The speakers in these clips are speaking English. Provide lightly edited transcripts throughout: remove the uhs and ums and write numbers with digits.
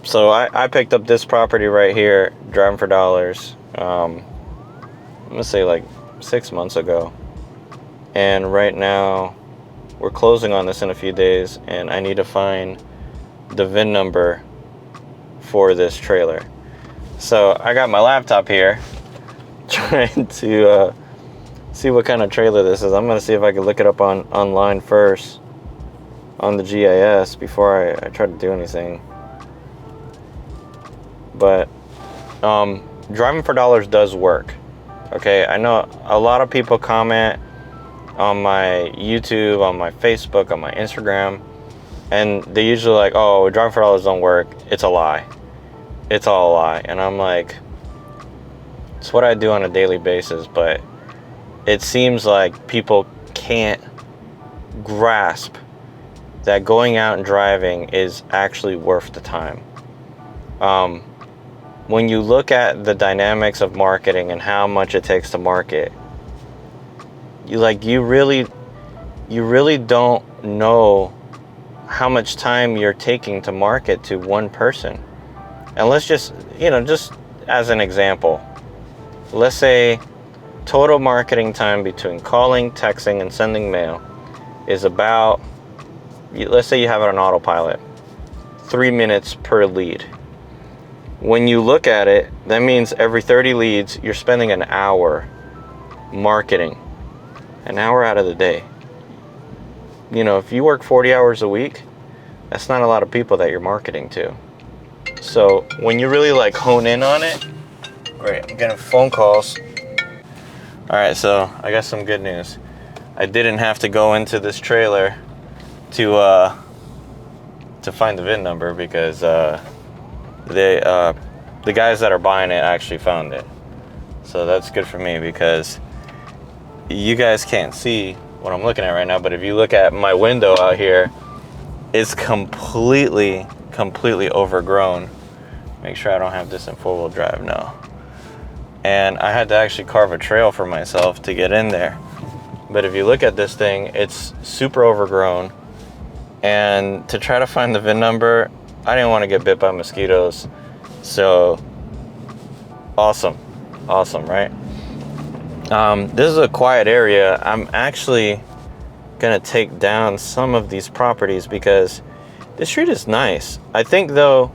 So I picked up this property right here, driving for dollars. I'm gonna say like 6 months ago, and right now we're closing on this in a few days, and I need to find the VIN number for this trailer. So I got my laptop here, trying to see what kind of trailer this is. I'm gonna see if I can look it up online first on the GIS before I try to do anything. But driving for dollars does work. Okay, I know a lot of people comment on my YouTube, on my Facebook, on my Instagram, and they usually like, oh, driving for dollars don't work. It's a lie. It's all a lie. And I'm like, it's what I do on a daily basis, but it seems like people can't grasp that going out and driving is actually worth the time. When you look at the dynamics of marketing and how much it takes to market, you really don't know how much time you're taking to market to one person. And let's just as an example, let's say total marketing time between calling, texting, and sending mail is about, let's say you have it on autopilot, 3 minutes per lead. When you look at it, that means every 30 leads, you're spending an hour marketing. An hour out of the day. If you work 40 hours a week, that's not a lot of people that you're marketing to. So when you really hone in on it, great, I'm getting phone calls. All right, so I got some good news. I didn't have to go into this trailer to find the VIN number, because the guys that are buying it actually found it. So that's good for me, because you guys can't see what I'm looking at right now, but if you look at my window out here, it's completely overgrown. Make sure I don't have this in 4-wheel drive now. And I had to actually carve a trail for myself to get in there. But if you look at this thing, it's super overgrown. And to try to find the VIN number, I didn't want to get bit by mosquitoes. So awesome, right? This is a quiet area. I'm actually gonna take down some of these properties because this street is nice. I think though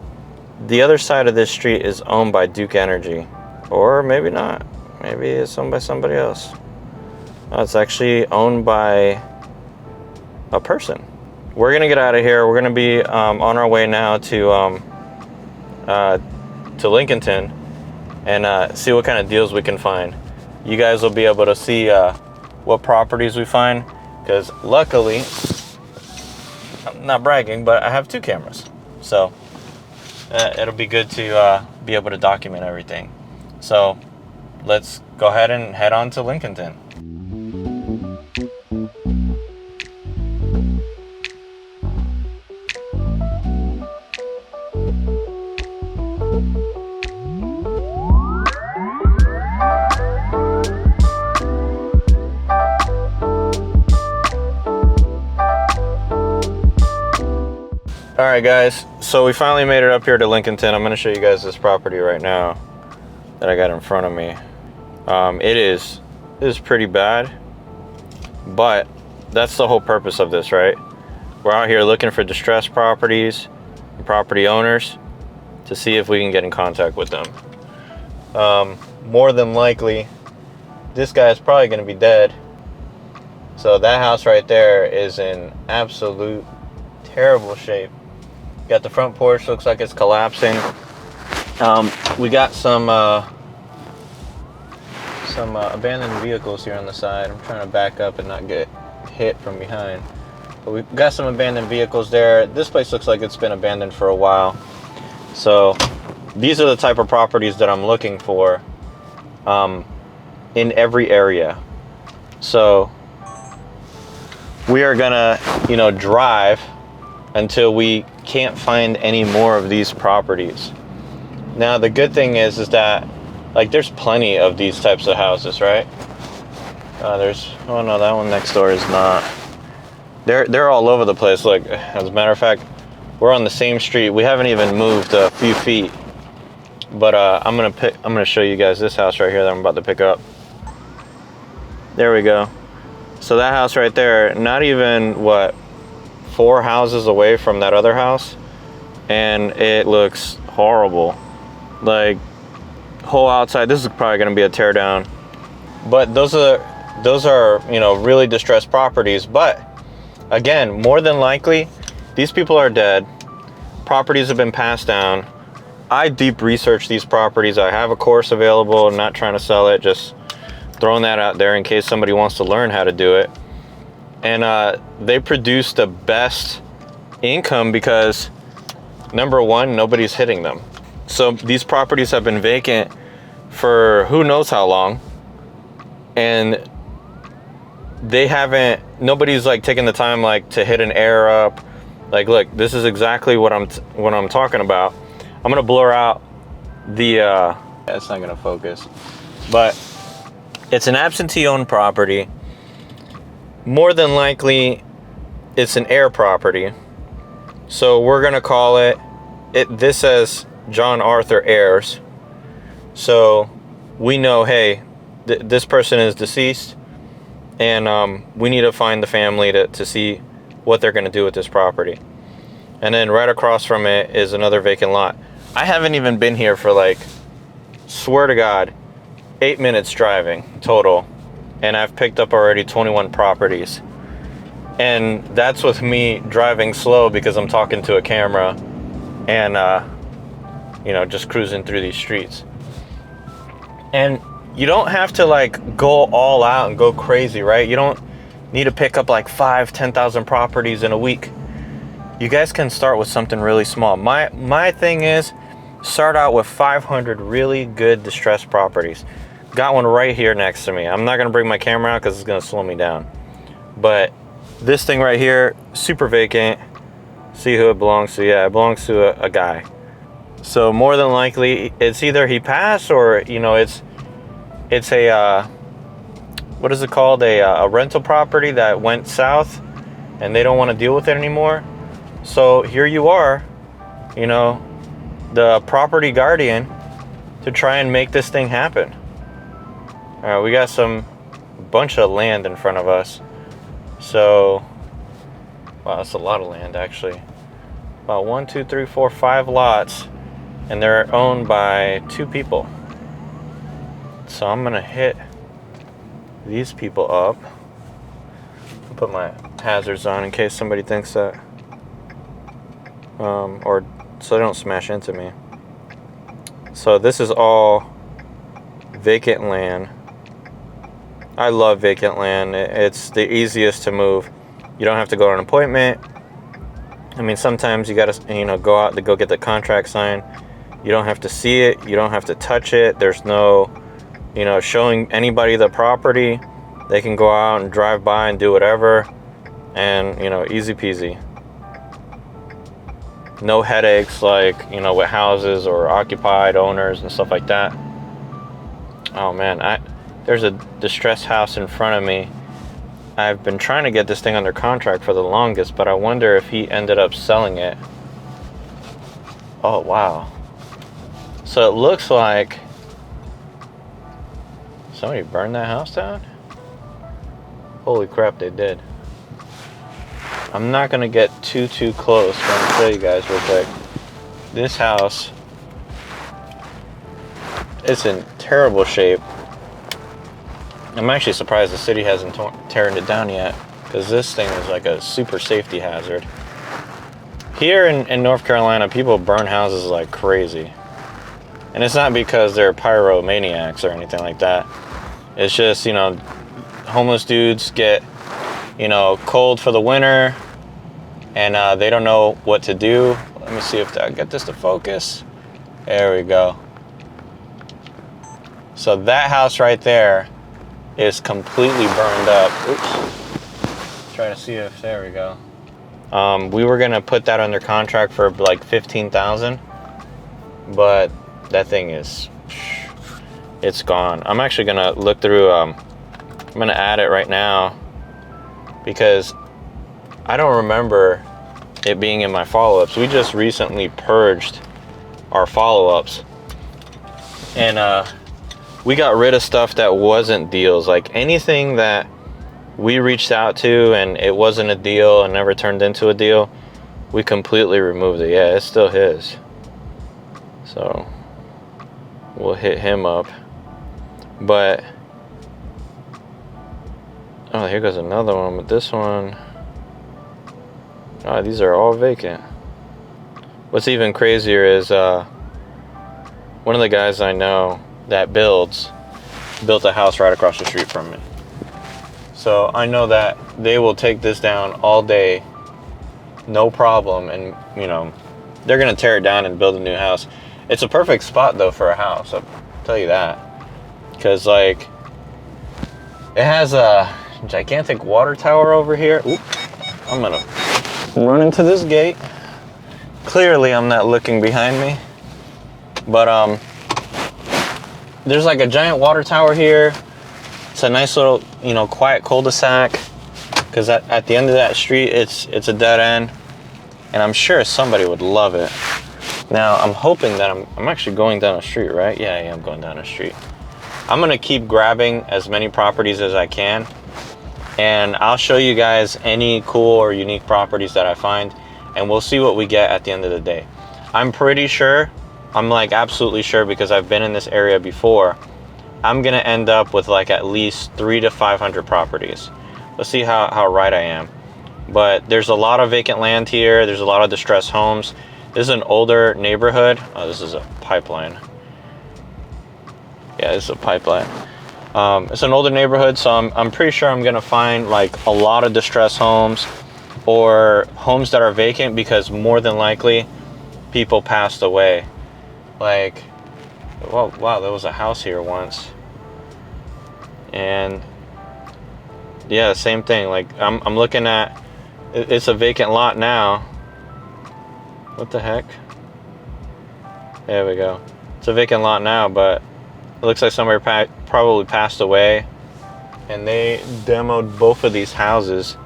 the other side of this street is owned by Duke Energy, or maybe not. Maybe it's owned by somebody else. Oh, it's actually owned by a person. We're gonna get out of here. We're gonna be on our way now to Lincolnton and see what kind of deals we can find. You guys will be able to see what properties we find, because luckily, I'm not bragging, but I have 2 cameras. So it'll be good to be able to document everything. So let's go ahead and head on to Lincolnton. All right, guys, so we finally made it up here to Lincolnton. I'm going to show you guys this property right now that I got in front of me. It is pretty bad, but that's the whole purpose of this, right? We're out here looking for distressed properties and property owners to see if we can get in contact with them. More than likely, this guy is probably going to be dead. So that house right there is in absolute terrible shape. Got the front porch, looks like it's collapsing. We got some abandoned vehicles here on the side. I'm trying to back up and not get hit from behind. But we've got some abandoned vehicles there. This place looks like it's been abandoned for a while. So these are the type of properties that I'm looking for in every area. So we are gonna, drive until we can't find any more of these properties. Now the good thing is that there's plenty of these types of houses, right? Oh no, that one next door is not. They're all over the place. Look, as a matter of fact, We're on the same street. We haven't even moved a few feet. But I'm gonna show you guys this house right here that I'm about to pick up. There we go. So that house right there, not even what, 4 houses away from that other house, and it looks horrible. Like, whole outside, this is probably gonna be a tear down. But those are, you know, really distressed properties. But again, more than likely, these people are dead. Properties have been passed down. I deep research these properties. I have a course available. I'm not trying to sell it, just throwing that out there in case somebody wants to learn how to do it. And they produce the best income because, number one, nobody's hitting them. So these properties have been vacant for who knows how long, and nobody's like taking the time like to hit an air up. Like, look, this is exactly what I'm talking about. I'm gonna blur out the it's not gonna focus, but it's an absentee owned property. More than likely it's an heir property, so we're gonna call it this says John Arthur heirs. So we know, hey, this person is deceased, and we need to find the family to see what they're going to do with this property. And then right across from it is another vacant lot. I haven't even been here for, like, swear to God, 8 minutes driving total, and I've picked up already 21 properties. And that's with me driving slow because I'm talking to a camera and you know, just cruising through these streets. And you don't have to like go all out and go crazy, right? You don't need to pick up like 5,000-10,000 properties in a week. You guys can start with something really small. My thing is, start out with 500 really good distressed properties. Got one right here next to me. I'm not gonna bring my camera out because it's gonna slow me down. But this thing right here, super vacant. See who it belongs to? Yeah, it belongs to a guy. So more than likely, it's either he passed or, you know, it's a what is it called? A rental property that went south, and they don't want to deal with it anymore. So here you are, you know, the property guardian to try and make this thing happen. All right, we got bunch of land in front of us. So, wow, that's a lot of land actually. About 1, 2, 3, 4, 5 lots, and they're owned by 2 people. So I'm gonna hit these people up. I'll put my hazards on in case somebody thinks that, or so they don't smash into me. So this is all vacant land. I love vacant land. It's the easiest to move. You don't have to go on an appointment. I mean, sometimes you gotta, you know, go out to go get the contract signed. You don't have to see it. You don't have to touch it. There's no, you know, showing anybody the property. They can go out and drive by and do whatever, and, you know, easy peasy. No headaches like, you know, with houses or occupied owners and stuff like that. Oh man, there's a distressed house in front of me. I've been trying to get this thing under contract for the longest, but I wonder if he ended up selling it. Oh wow. So it looks like somebody burned that house down? Holy crap, they did. I'm not gonna get too close, but I'll show you guys real quick. This house is in terrible shape. I'm actually surprised the city hasn't torn it down yet, because this thing is like a super safety hazard. Here in North Carolina, people burn houses like crazy. And it's not because they're pyromaniacs or anything like that. It's just, you know, homeless dudes get, you know, cold for the winter, and they don't know what to do. Let me see if I get this to focus. There we go. So that house right there is completely burned up. Oops. Try to see if, there we go. We were gonna put that under contract for like $15,000, but that thing it's gone. I'm actually gonna look through, I'm gonna add it right now, because I don't remember it being in my follow-ups. We just recently purged our follow-ups, and we got rid of stuff that wasn't deals. Like anything that we reached out to and it wasn't a deal and never turned into a deal, we completely removed it. Yeah, it's still his. So we'll hit him up. But oh, here goes another one. But this one, oh, these are all vacant. What's even crazier is one of the guys I know that built a house right across the street from me. So I know that they will take this down all day, no problem, and you know, they're gonna tear it down and build a new house. It's a perfect spot though for a house, I'll tell you that. Because like, it has a gigantic water tower over here. Oop, I'm gonna run into this gate. Clearly I'm not looking behind me. But there's like a giant water tower here. It's a nice little, you know, quiet cul-de-sac, because at the end of that street, it's a dead end, and I'm sure somebody would love it. Now, I'm hoping that I'm actually going down a street, right? Yeah, I am going down a street. I'm gonna keep grabbing as many properties as I can, and I'll show you guys any cool or unique properties that I find, and we'll see what we get at the end of the day. I'm pretty sure, I'm like absolutely sure, because I've been in this area before, I'm gonna end up with like at least 300 to 500 properties. Let's see how right I am. But there's a lot of vacant land here. There's a lot of distressed homes. This is an older neighborhood. Oh, this is a pipeline. Yeah, this is a pipeline. It's an older neighborhood, so I'm pretty sure I'm gonna find like a lot of distressed homes or homes that are vacant, because more than likely people passed away. Like, oh, wow, there was a house here once. And yeah, same thing. Like I'm looking at, it's a vacant lot now. What the heck? There we go. It's a vacant lot now, but it looks like somebody probably passed away, and they demoed both of these houses.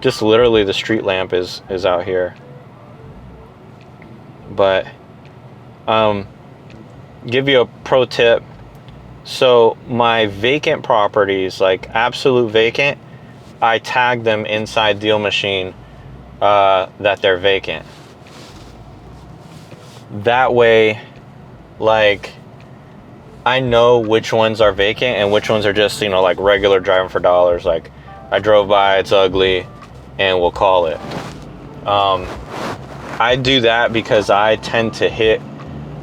Just literally the street lamp is out here. But give you a pro tip. So my vacant properties, like absolute vacant, I tag them inside Deal Machine that they're vacant. That way, like, I know which ones are vacant and which ones are just, you know, like regular driving for dollars. Like, I drove by, it's ugly, and we'll call it. I do that because I tend to hit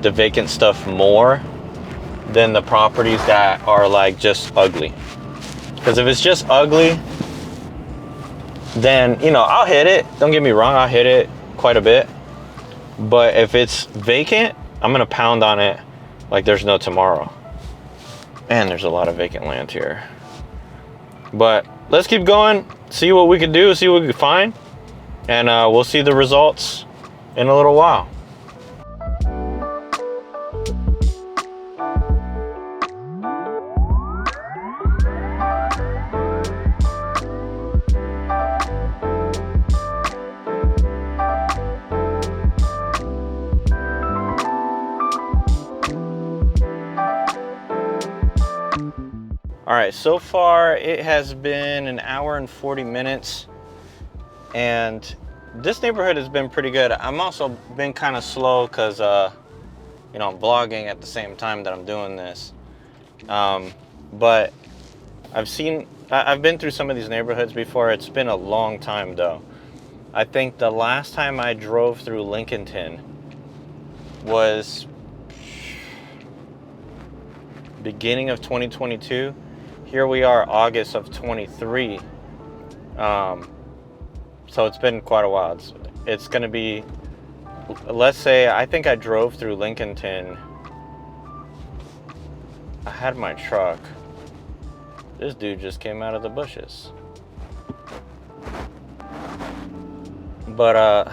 the vacant stuff more than the properties that are like just ugly. Because if it's just ugly, then, you know, I'll hit it. Don't get me wrong, I'll hit it quite a bit. But if it's vacant, I'm gonna pound on it like there's no tomorrow. Man, there's a lot of vacant land here. But let's keep going, see what we can do, see what we can find, and we'll see the results in a little while. All right, so far it has been an hour and 40 minutes, and this neighborhood has been pretty good. I'm also been kind of slow because, you know, I'm vlogging at the same time that I'm doing this. But I've been through some of these neighborhoods before. It's been a long time though. I think the last time I drove through Lincolnton was beginning of 2022. Here we are, August of 23. So it's been quite a while. It's gonna be, let's say, I think I drove through Lincolnton. I had my truck. This dude just came out of the bushes. But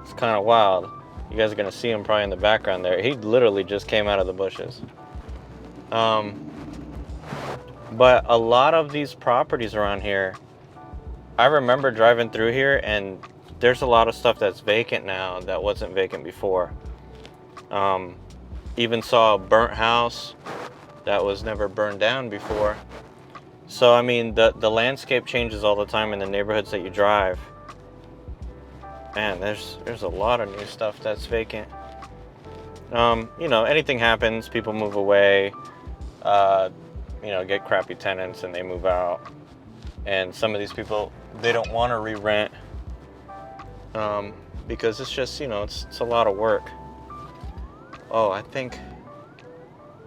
it's kind of wild. You guys are gonna see him probably in the background there. He literally just came out of the bushes. But a lot of these properties around here, I remember driving through here and there's a lot of stuff that's vacant now that wasn't vacant before. Even saw a burnt house that was never burned down before. So I mean, the landscape changes all the time in the neighborhoods that you drive. Man, there's a lot of new stuff that's vacant. You know, anything happens, people move away, you know, get crappy tenants and they move out. And some of these people, they don't want to re-rent because it's just, you know, it's a lot of work. Oh, I think,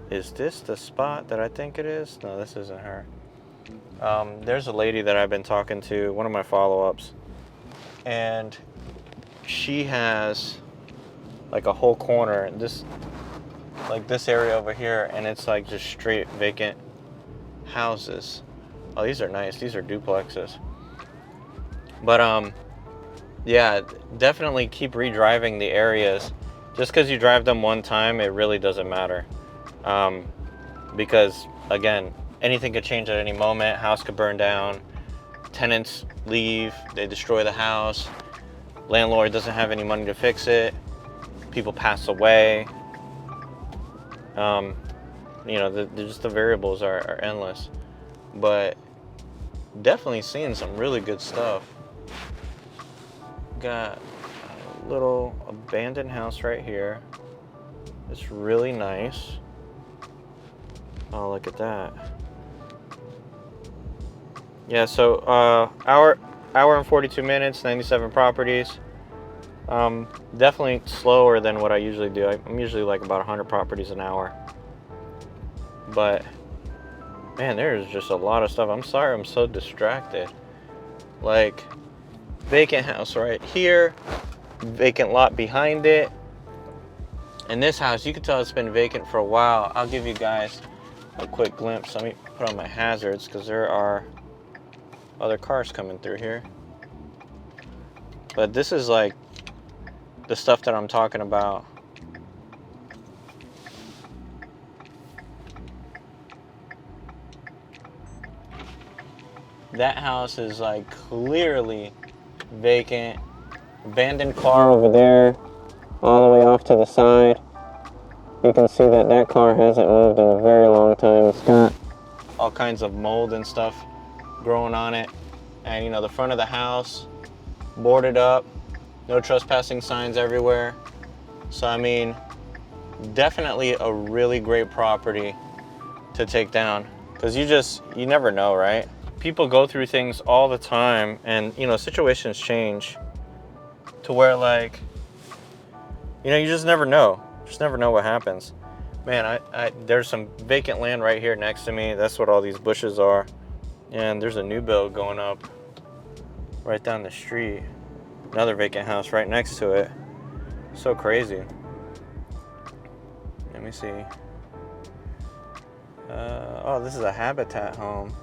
is this the spot that I think it is? No, this isn't her. There's a lady that I've been talking to, one of my follow-ups, and she has like a whole corner, this area over here, and it's like just straight vacant houses. Oh, these are nice. These are duplexes. But yeah, definitely keep redriving the areas. Just because you drive them one time, it really doesn't matter. Because again, anything could change at any moment. House could burn down. Tenants leave. They destroy the house. Landlord doesn't have any money to fix it. People pass away. You know, just the variables are endless. But definitely seeing some really good stuff. Got a little abandoned house right here. It's really nice. Oh, look at that. Yeah, so hour and 42 minutes, 97 properties. Definitely slower than what I usually do. I'm usually like about 100 properties an hour. But man, there's just a lot of stuff. I'm sorry, I'm so distracted. Like, vacant house right here, vacant lot behind it. And this house, you can tell it's been vacant for a while. I'll give you guys a quick glimpse. Let me put on my hazards because there are other cars coming through here. But this is like the stuff that I'm talking about. That house is like clearly vacant. Abandoned car over there, all the way off to the side. You can see that that car hasn't moved in a very long time. It's got all kinds of mold and stuff growing on it. And you know, the front of the house, boarded up, no trespassing signs everywhere. So I mean, definitely a really great property to take down. Because you never know, right? People go through things all the time, and you know, situations change to where, like, you know, you just never know. Just never know what happens. Man, there's some vacant land right here next to me. That's what all these bushes are. And there's a new build going up right down the street. Another vacant house right next to it. So crazy. Let me see. Oh, this is a Habitat home.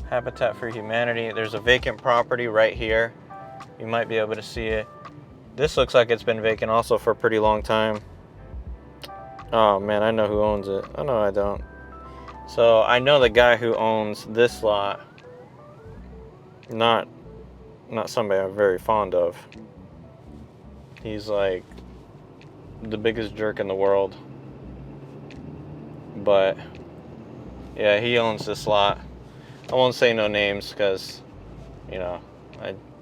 Habitat for Humanity. There's a vacant property right here. You might be able to see it. This looks like it's been vacant also for a pretty long time. Oh man, I know who owns it. Oh no, I don't. So I know the guy who owns this lot. Not somebody I'm very fond of. He's like the biggest jerk in the world. But yeah, he owns this lot. I won't say no names because, you know,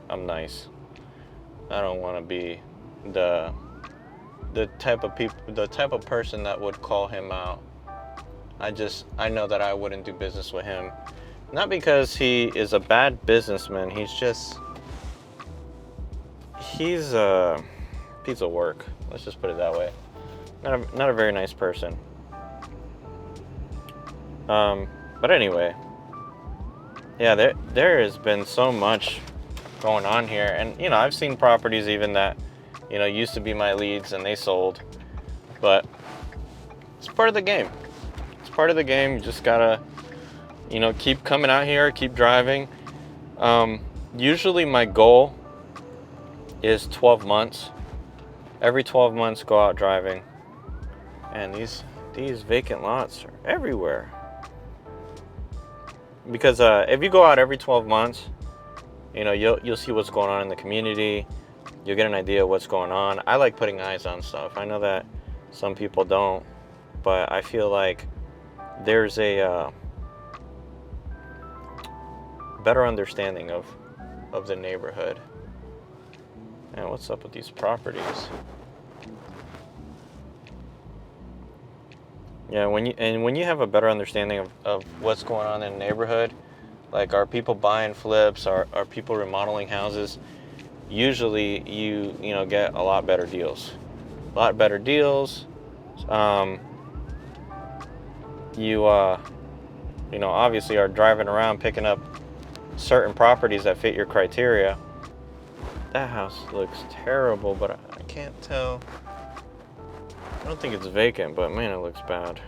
I'm nice. I don't want to be the type of person that would call him out. I know that I wouldn't do business with him. Not because he is a bad businessman. He's a piece of work. Let's just put it that way. Not a very nice person. But anyway, yeah, there has been so much going on here, and you know, I've seen properties even that, you know, used to be my leads and they sold, but it's part of the game. It's part of the game. You just gotta, you know, keep coming out here, keep driving. Usually my goal is 12 months. Every 12 months, go out driving. And these vacant lots are everywhere. Because if you go out every 12 months, You know, you'll see what's going on in the community. You'll get an idea of what's going on. I like putting eyes on stuff. I know that some people don't, but I feel like there's a better understanding of the neighborhood. And what's up with these properties? Yeah, when you have a better understanding of what's going on in the neighborhood, like, are people buying flips, are people remodeling houses, usually you know, get a lot better deals. A lot better deals. You know, obviously are driving around picking up certain properties that fit your criteria. That house looks terrible, but I can't tell. I don't think it's vacant, but man, it looks bad.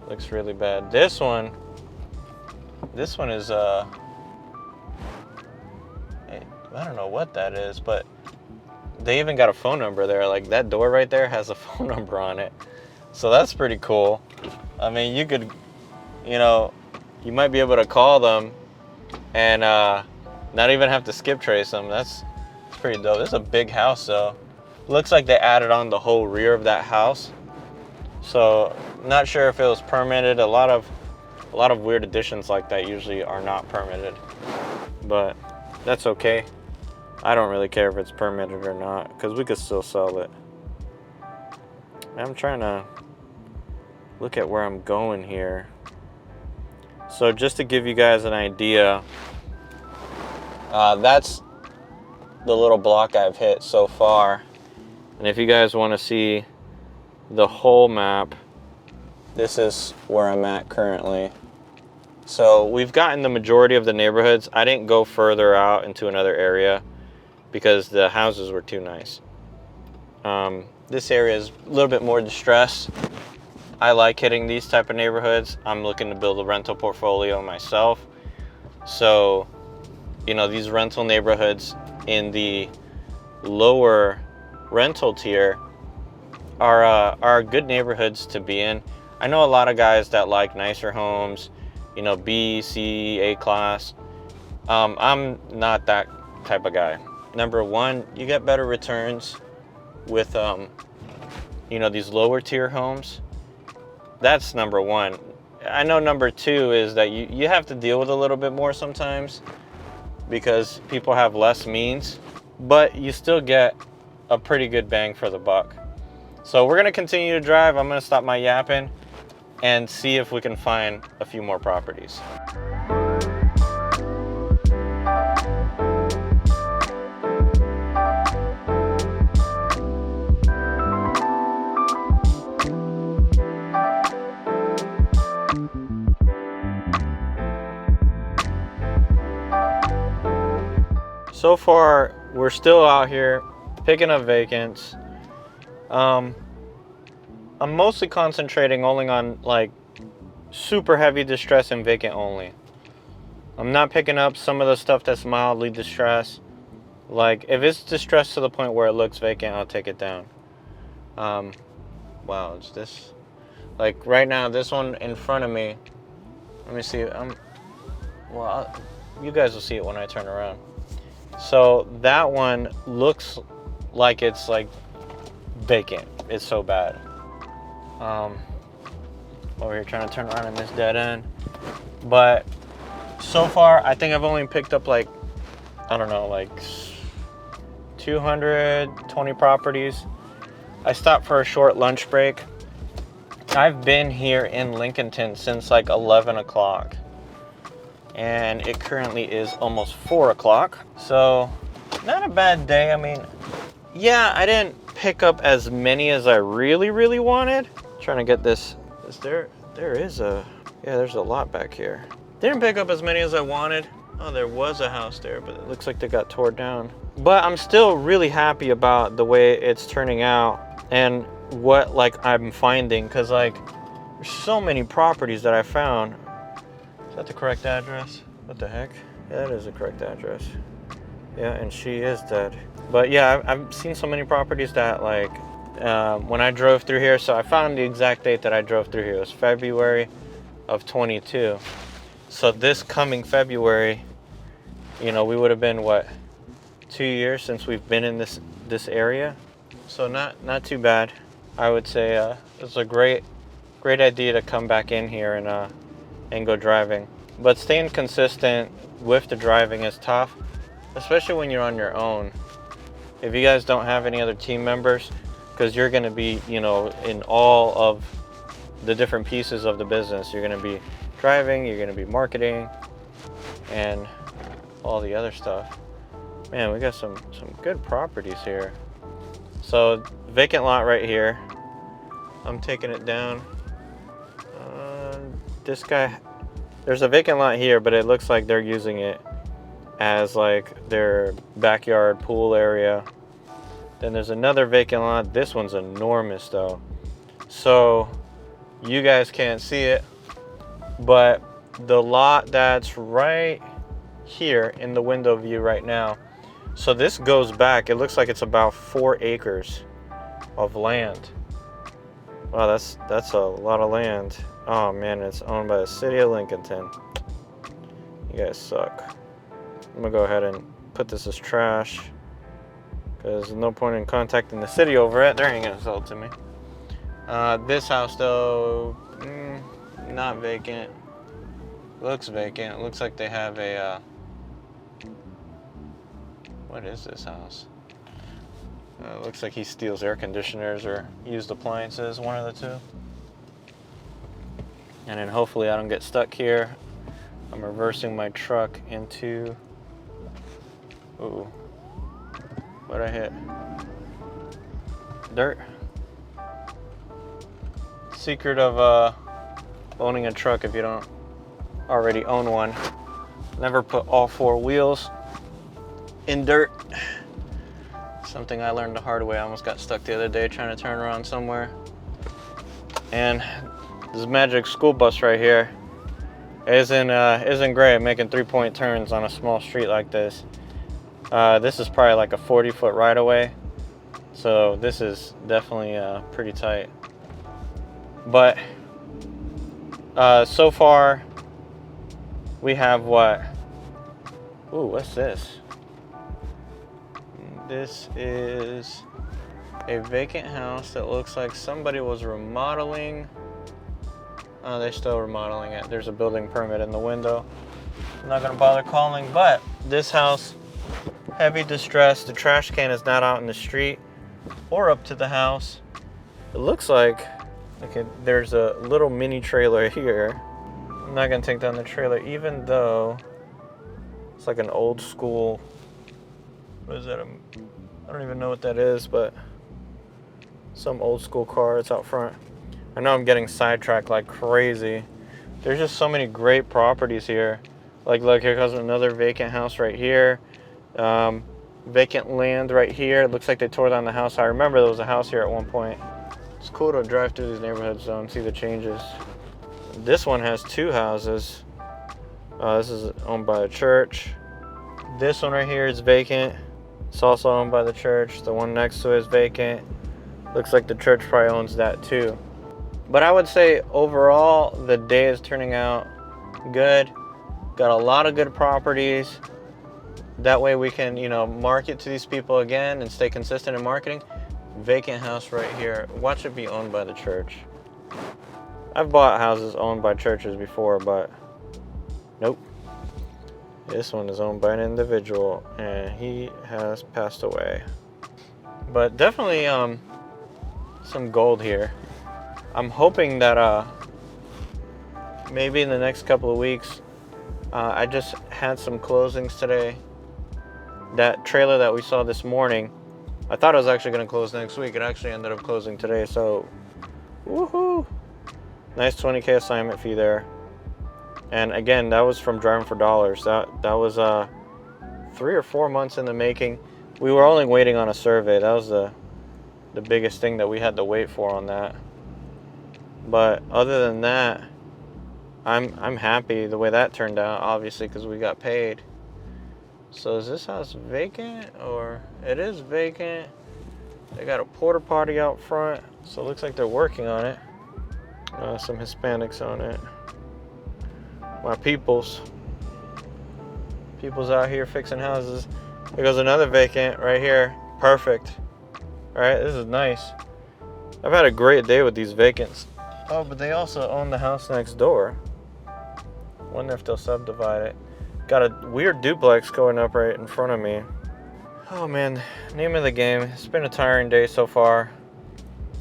Looks really bad. This one is I don't know what that is, but they even got a phone number there. Like, that door right there has a phone number on it. So that's pretty cool. I mean, you could, you know, you might be able to call them and not even have to skip trace them. That's pretty dope. This is a big house, though. Looks like they added on the whole rear of that house. So not sure if it was permitted. A lot of weird additions like that usually are not permitted, but that's okay. I don't really care if it's permitted or not, because we could still sell it. I'm trying to look at where I'm going here. So just to give you guys an idea, that's the little block I've hit so far. And if you guys want to see the whole map, this is where I'm at currently. So we've gotten the majority of the neighborhoods. I didn't go further out into another area because the houses were too nice. This area is a little bit more distressed. I like hitting these type of neighborhoods. I'm looking to build a rental portfolio myself. So, you know, these rental neighborhoods in the lower rental tier are good neighborhoods to be in. I know a lot of guys that like nicer homes, you know, B, C, A class. I'm not that type of guy. Number one, you get better returns with, you know, these lower tier homes. That's number one. I know number two is that you have to deal with a little bit more sometimes because people have less means, but you still get a pretty good bang for the buck. So we're gonna continue to drive. I'm gonna stop my yapping and see if we can find a few more properties. So far, we're still out here picking up vacants. I'm mostly concentrating only on like super heavy distress and vacant only. I'm not picking up some of the stuff that's mildly distressed. Like, if it's distressed to the point where it looks vacant, I'll take it down. Wow, it's this. Like right now, this one in front of me. Let me see. You guys will see it when I turn around. So that one looks like it's like vacant. It's so bad. Over here trying to turn around in this dead end. But so far, I think I've only picked up like, I don't know, like 220 properties. I stopped for a short lunch break. I've been here in Lincolnton since like 11 o'clock. And it currently is almost 4 o'clock. So not a bad day. I mean, yeah, I didn't pick up as many as I really wanted. Trying to get this. There's a lot back here. Didn't pick up as many as I wanted. Oh, there was a house there, but it looks like they got torn down. But I'm still really happy about the way it's turning out and what like I'm finding, because like there's so many properties that I found. Is that the correct address? What the heck? Yeah, that is the correct address. Yeah, and she is dead. But yeah, I've seen so many properties that like when I drove through here, so I found the exact date that I drove through here. It was February of 22. So this coming February You know, we would have been, what, 2 years since we've been in this area. So not too bad. I would say it's a great idea to come back in here and go driving. But staying consistent with the driving is tough, especially when you're on your own. If you guys don't have any other team members, because you're going to be, you know, in all of the different pieces of the business. You're going to be driving, you're going to be marketing, and all the other stuff. Man, we got some good properties here. So vacant lot right here. I'm taking it down. This guy, there's a vacant lot here, but it looks like they're using it as like their backyard pool area. Then there's another vacant lot. This one's enormous though. So you guys can't see it, but the lot that's right here in the window view right now. So this goes back, it looks like it's about 4 acres of land. Wow, that's a lot of land. Oh man, it's owned by the city of Lincolnton. You guys suck. I'm gonna go ahead and put this as trash, because there's no point in contacting the city over it. They ain't gonna sell it to me. This house though, not vacant. Looks vacant. Looks like they have a, what is this house? Looks like he steals air conditioners or used appliances, one of the two. And then hopefully I don't get stuck here. I'm reversing my truck into, ooh, what'd I hit? Dirt. Secret of owning a truck if you don't already own one. Never put all 4 wheels in dirt. Something I learned the hard way. I almost got stuck the other day trying to turn around somewhere. And this magic school bus right here isn't great at making 3-point turns on a small street like this. This is probably like a 40-foot right of way, so this is definitely pretty tight. But so far we have what? Ooh, what's this? This is a vacant house that looks like somebody was remodeling. Oh, they're still remodeling it. There's a building permit in the window. I'm not gonna bother calling, but this house, heavy distress. The trash can is not out in the street or up to the house. It looks like, okay, there's a little mini trailer here. I'm not gonna take down the trailer, even though it's like an old school, what is that? I don't even know what that is, but some old school car. It's out front. I know I'm getting sidetracked like crazy. There's just so many great properties here. Like, look, here comes another vacant house right here. Vacant land right here. It looks like they tore down the house. I remember there was a house here at one point. It's cool to drive through these neighborhoods though and see the changes. This one has 2 houses. This is owned by a church. This one right here is vacant. It's also owned by the church. The one next to it is vacant. Looks like the church probably owns that too. But I would say overall, the day is turning out good. Got a lot of good properties. That way we can, you know, market to these people again and stay consistent in marketing. Vacant house right here. Watch it be owned by the church. I've bought houses owned by churches before, but nope. This one is owned by an individual and he has passed away. But definitely some gold here. I'm hoping that maybe in the next couple of weeks, I just had some closings today. That trailer that we saw this morning, I thought it was actually going to close next week. It actually ended up closing today, so woohoo! Nice 20K assignment fee there. And again, that was from Driving for Dollars. That was 3 or 4 months in the making. We were only waiting on a survey. That was the biggest thing that we had to wait for on that. But other than that, I'm happy the way that turned out, obviously, because we got paid. So is this house vacant? Or it is vacant. They got a porta potty out front, so it looks like they're working on it. Some Hispanics on it. My peoples People's out here fixing houses. There goes another vacant right here. Perfect. All right, this is nice. I've had a great day with these vacants. Oh, but they also own the house next door. Wonder if they'll subdivide it. Got a weird duplex going up right in front of me. Oh man, name of the game. It's been a tiring day so far.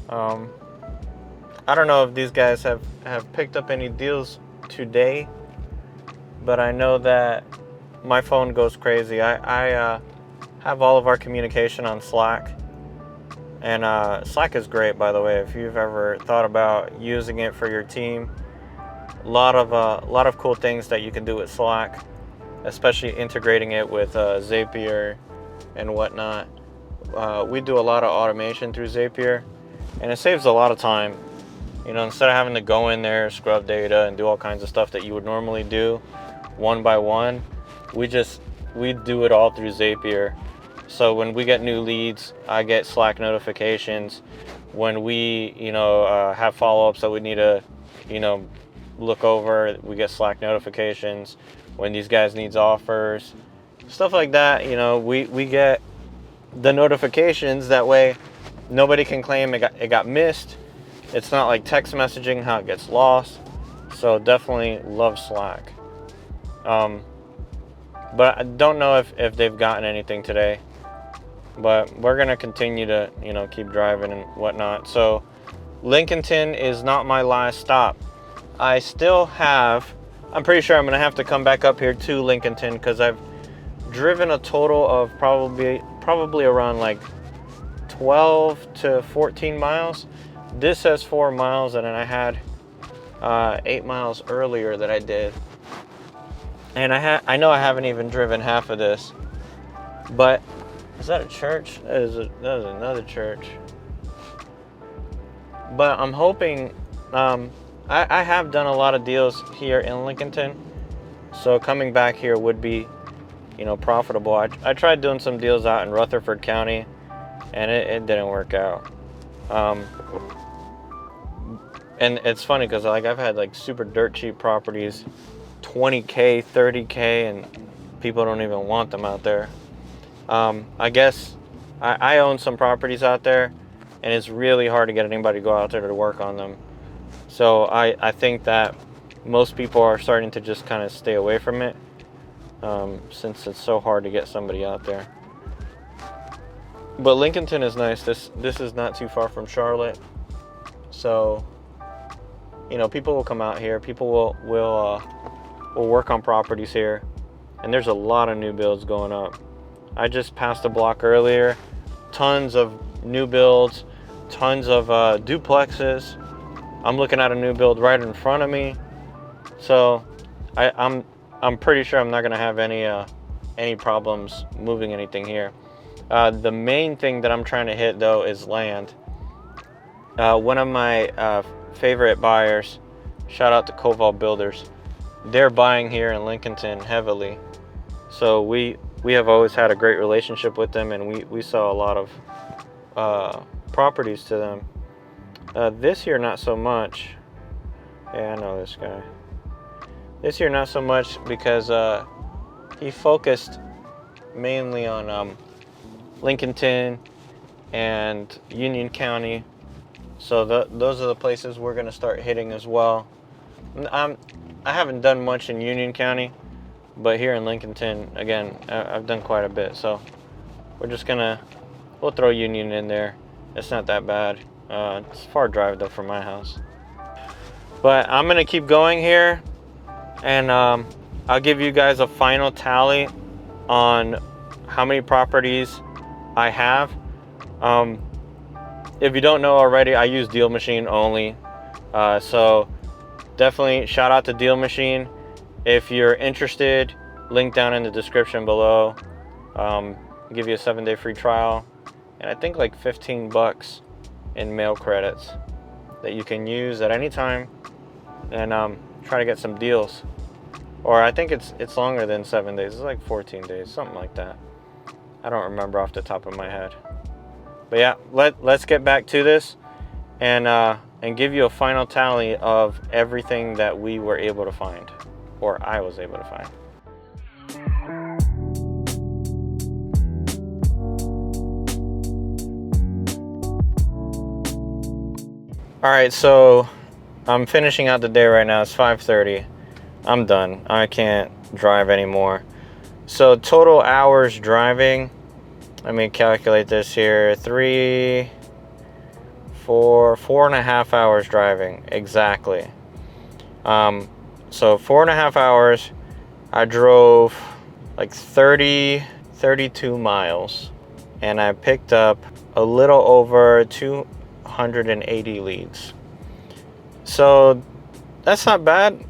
I don't know if these guys have picked up any deals today, but I know that my phone goes crazy. I have all of our communication on Slack, and Slack is great, by the way, if you've ever thought about using it for your team. A lot of cool things that you can do with Slack, especially integrating it with Zapier and whatnot. We do a lot of automation through Zapier, and it saves a lot of time. You know, instead of having to go in there, scrub data, and do all kinds of stuff that you would normally do one by one, we do it all through Zapier. So when we get new leads, I get Slack notifications. When we, have follow-ups that we need to, look over, we get Slack notifications. When these guys needs offers, stuff like that, we get the notifications. That way, nobody can claim it got missed. It's not like text messaging, how it gets lost. So definitely love Slack. But I don't know if they've gotten anything today. But we're going to continue to, keep driving and whatnot. So Lincolnton is not my last stop. I still have, I'm pretty sure I'm going to have to come back up here to Lincolnton, because I've driven a total of probably around like 12 to 14 miles. This says 4 miles, and then I had 8 miles earlier that I did. And I know I haven't even driven half of this. But is that a church? That is another church. But I'm hoping, I have done a lot of deals here in Lincolnton, so coming back here would be, profitable. I tried doing some deals out in Rutherford County, and it didn't work out. And it's funny because I've had like super dirt cheap properties, $20K, $30K, and people don't even want them out there. I guess I own some properties out there, and it's really hard to get anybody to go out there to work on them. So I think that most people are starting to just kind of stay away from it, since it's so hard to get somebody out there. But Lincolnton is nice. This is not too far from Charlotte, so people will come out here. People will work on properties here, and there's a lot of new builds going up. I just passed a block earlier, tons of new builds, tons of duplexes. I'm looking at a new build right in front of me, so I'm pretty sure I'm not gonna have any problems moving anything here. The main thing that I'm trying to hit though is land. One of my favorite buyers, shout out to Koval Builders, they're buying here in Lincolnton heavily. So we have always had a great relationship with them, and we sell a lot of properties to them. This year not so much. Yeah, I know this guy. This year not so much because he focused mainly on Lincolnton and Union County. So those are the places we're going to start hitting as well. I haven't done much in Union County, but here in Lincolnton, again, I've done quite a bit. So we'll throw Union in there. It's not that bad. It's a far drive though from my house. But I'm going to keep going here, and I'll give you guys a final tally on how many properties I have. If you don't know already, I use Deal Machine only. So definitely shout out to Deal Machine. If you're interested, link down in the description below. Give you a 7-day free trial, and I think like $15 in mail credits that you can use at any time, and try to get some deals. Or I think it's longer than 7 days. It's like 14 days, something like that. I don't remember off the top of my head. But yeah, let's get back to this, and give you a final tally of everything that we were able to find, or I was able to find. All right, so I'm finishing out the day right now. It's 5:30. I'm done. I can't drive anymore. So total hours driving, let me calculate this here. 4.5 hours driving, exactly. So 4.5 hours. I drove like 32 miles, and I picked up a little over 280 leads. So that's not bad.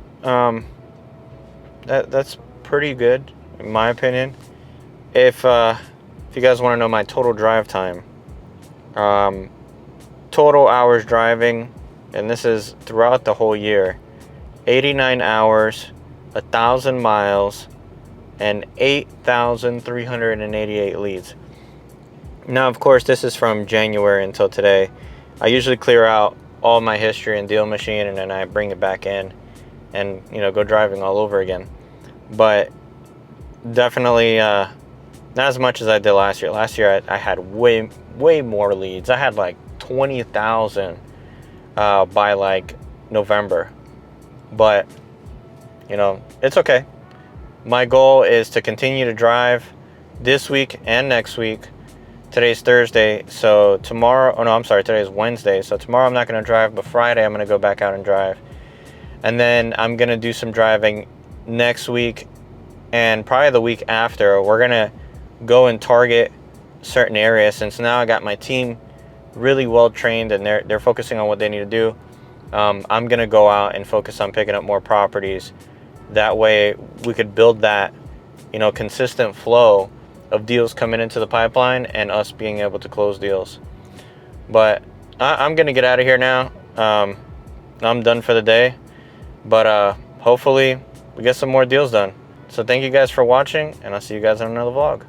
That's pretty good in my opinion. If you guys want to know my total drive time, total hours driving, and this is throughout the whole year, 89 hours, 1,000 miles, and 8,388 leads. Now, of course, this is from January until today. I usually clear out all my history in Deal Machine, and then I bring it back in and, go driving all over again. But definitely not as much as I did last year. Last year, I had way more leads. I had like 20,000 by like November. But, it's okay. My goal is to continue to drive this week and next week. Today's Thursday, so today's Wednesday. So tomorrow I'm not going to drive, but Friday I'm going to go back out and drive. And then I'm going to do some driving next week and probably the week after. We're going to go and target certain areas, since now I got my team really well trained and they're focusing on what they need to do. I'm going to go out and focus on picking up more properties. That way we could build that, consistent flow of deals coming into the pipeline and us being able to close deals. But I'm going to get out of here now. I'm done for the day. But hopefully we get some more deals done. So thank you guys for watching, and I'll see you guys in another vlog.